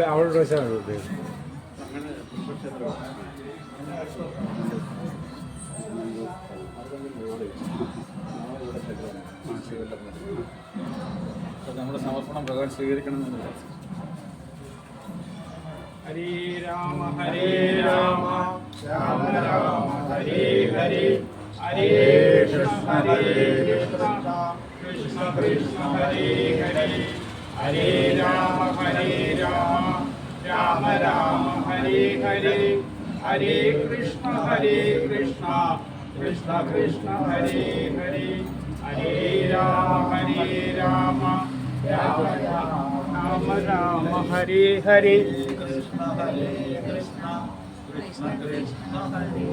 അവളോട് വെച്ചാൽ മതി. നമ്മുടെ സമർപ്പണം ഭഗവാൻ സ്വീകരിക്കണമെന്നില്ല. ഹരേ രാമ രാമ രാമ ഹരേ ഹരേ ഹരേ കൃഷ്ണ കൃഷ്ണ കൃഷ്ണ ഹരേ ഹരേ ഹരേ രാമ രാമ രാമ ഹരേ ഹരേ ഹരേ കൃഷ്ണ കൃഷ്ണ കൃഷ്ണ ഹരേ ഹരേ ഹരേ രാമ രാമ രാമ ഹരേ ഹരേ കൃഷ്ണ കൃഷ്ണ കൃഷ്ണ ഹരേ